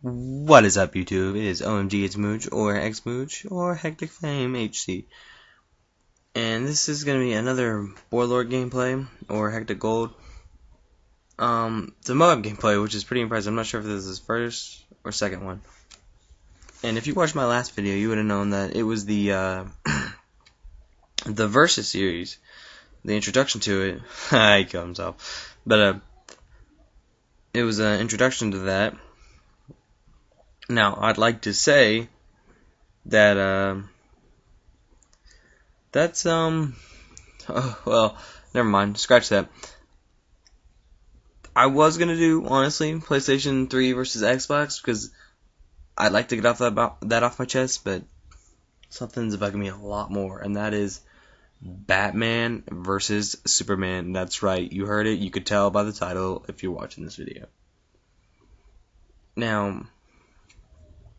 What is up, YouTube? It is OMGitsMooch or XMooch or Hectic Flame HC. And this is going to be another Warlord gameplay or Hectic Gold. It's a Moab gameplay, which is pretty impressive. I'm not sure if this is his first or second one. And if you watched my last video, you would have known that it was the the Versus series, the introduction to it. He killed himself. But it was an introduction to that. Now, I'd like to say that, that's, oh, well, never mind, scratch that. I was gonna do, honestly, PlayStation 3 versus Xbox, because I'd like to get off that off my chest, but something's bugging me a lot more, and that is Batman versus Superman. That's right, you heard it, you could tell by the title if you're watching this video. Now,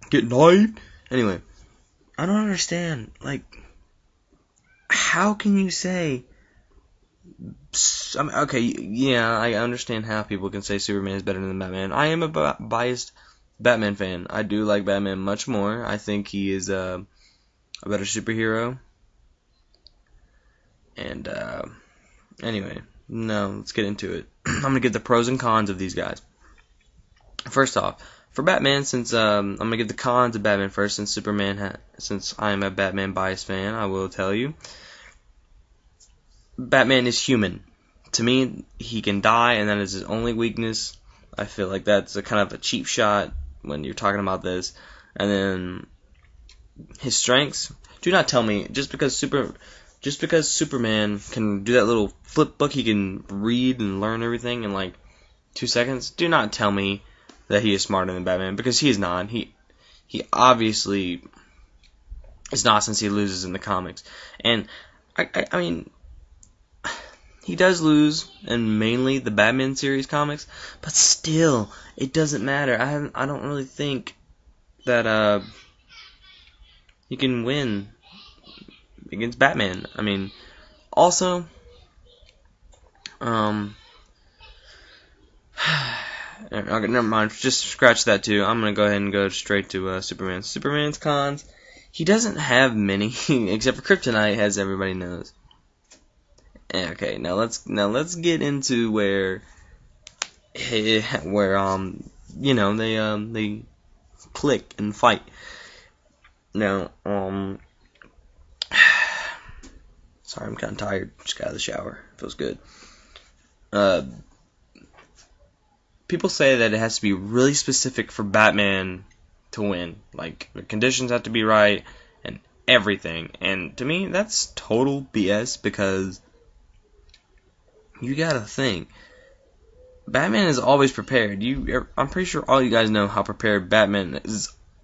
get knifed? Anyway, I don't understand, like, how can you say, I mean, okay, yeah, I understand how people can say Superman is better than Batman. I am a biased Batman fan. I do like Batman much more. I think he is a better superhero. And, anyway, no, let's get into it. I'm going to give the pros and cons of these guys. First off, for Batman, since I'm gonna give the cons of Batman first, since since I'm a Batman biased fan, I will tell you, Batman is human. To me, he can die, and that is his only weakness. I feel like that's a kind of a cheap shot when you're talking about this. And then his strengths. Do not tell me just because Superman can do that little flip book, he can read and learn everything in like 2 seconds. Do not tell me that he is smarter than Batman, because he is not. He obviously is not, since he loses in the comics. And I mean, he does lose in mainly the Batman series comics, but still, it doesn't matter. I don't really think that he can win against Batman. I mean, also, okay, never mind. Just scratch that too. I'm gonna go ahead and go straight to Superman. Superman's cons. He doesn't have many, except for kryptonite, as everybody knows. Okay, now let's get into where you know, they click and fight. Now, sorry, I'm kind of tired. Just got out of the shower. Feels good. People say that it has to be really specific for Batman to win. Like, the conditions have to be right and everything. And to me, that's total BS, because you gotta think. Batman is always prepared. I'm pretty sure all you guys know how prepared Batman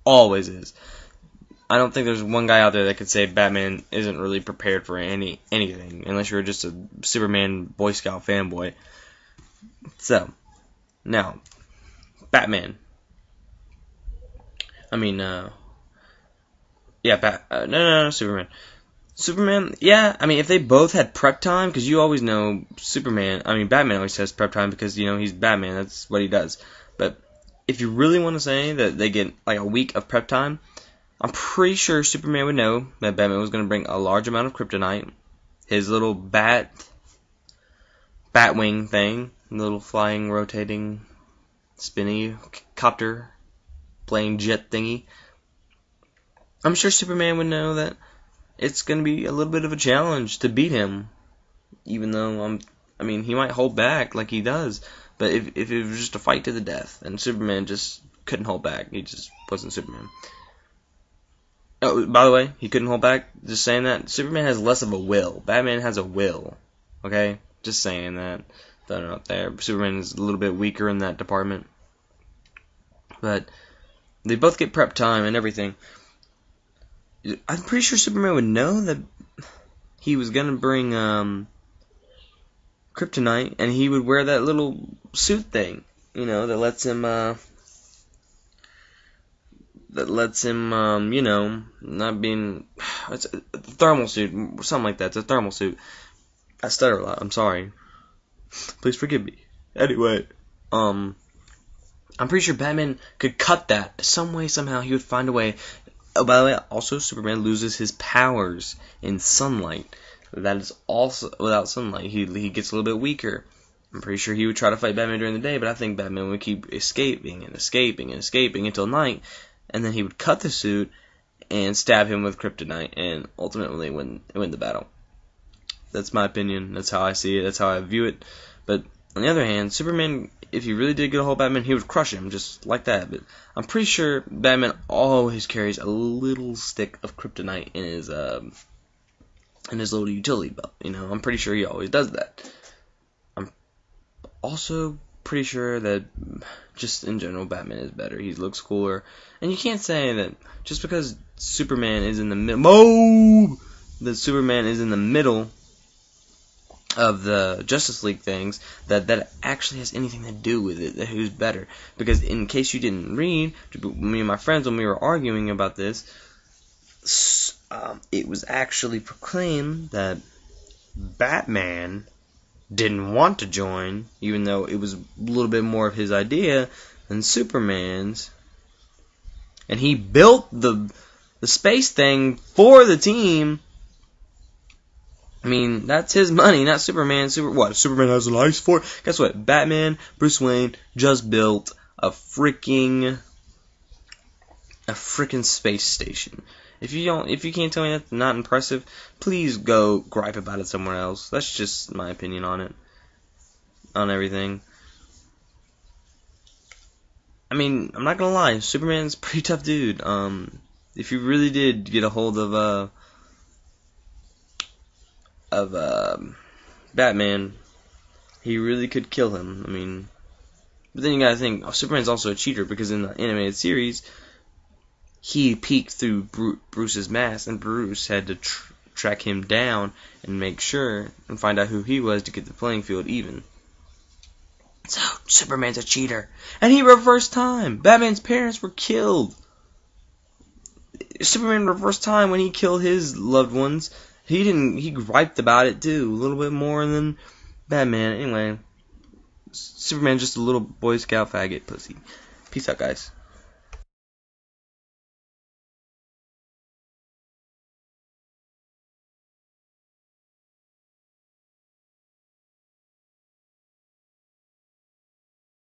always is. I don't think there's one guy out there that could say Batman isn't really prepared for anything, unless you're just a Superman Boy Scout fanboy. So, now, Batman. I mean, no, Superman. Superman, yeah, I mean, if they both had prep time, because you always know Batman always has prep time because, you know, he's Batman, that's what he does. But if you really want to say that they get, like, a week of prep time, I'm pretty sure Superman would know that Batman was going to bring a large amount of kryptonite, his little Batwing thing, little flying, rotating, spinny copter plane jet thingy. I'm sure Superman would know that it's going to be a little bit of a challenge to beat him, even though he might hold back like he does. But if it was just a fight to the death, and Superman just couldn't hold back, he just wasn't Superman. Oh, by the way, he couldn't hold back. Just saying that. Superman has less of a will. Batman has a will. Okay? Just saying that. Throwing it out there. Superman is a little bit weaker in that department. But they both get prep time and everything. I'm pretty sure Superman would know that he was gonna bring kryptonite, and he would wear that little suit thing, you know, that lets him you know, not being, it's a thermal suit, something like that. It's a thermal suit. I stutter a lot, I'm sorry. Please forgive me. Anyway, I'm pretty sure Batman could cut that some way, somehow. He would find a way. Oh, by the way, also Superman loses his powers in sunlight. That is also without sunlight. He gets a little bit weaker. I'm pretty sure he would try to fight Batman during the day, but I think Batman would keep escaping and escaping and escaping until night, and then he would cut the suit and stab him with kryptonite and ultimately win the battle. That's my opinion. That's how I see it. That's how I view it. But on the other hand, Superman, if he really did get a hold of Batman, he would crush him just like that. But I'm pretty sure Batman always carries a little stick of kryptonite in his little utility belt. You know, I'm pretty sure he always does that. I'm also pretty sure that just in general, Batman is better. He looks cooler, and you can't say that just because Superman is in the middle. That Superman is in the middle of the Justice League things, that actually has anything to do with it, that who's better. Because in case you didn't read, me and my friends, when we were arguing about this, it was actually proclaimed that Batman didn't want to join, even though it was a little bit more of his idea than Superman's. And he built the space thing for the team. I mean, that's his money, not Superman. Superman has a license for it? Guess what? Batman, Bruce Wayne, just built a freaking space station. If you can't tell me that's not impressive, please go gripe about it somewhere else. That's just my opinion on it, on everything. I mean, I'm not gonna lie, Superman's a pretty tough dude. If you really did get a hold of Batman, he really could kill him. I mean, but then you gotta think, Superman's also a cheater, because in the animated series, he peeked through Bruce's mask, and Bruce had to track him down and make sure and find out who he was to get the playing field even. So, Superman's a cheater. And he reversed time. Batman's parents were killed. Superman reversed time when he killed his loved ones. He griped about it too, a little bit more than Batman. Anyway, Superman's just a little Boy Scout faggot pussy. Peace out, guys.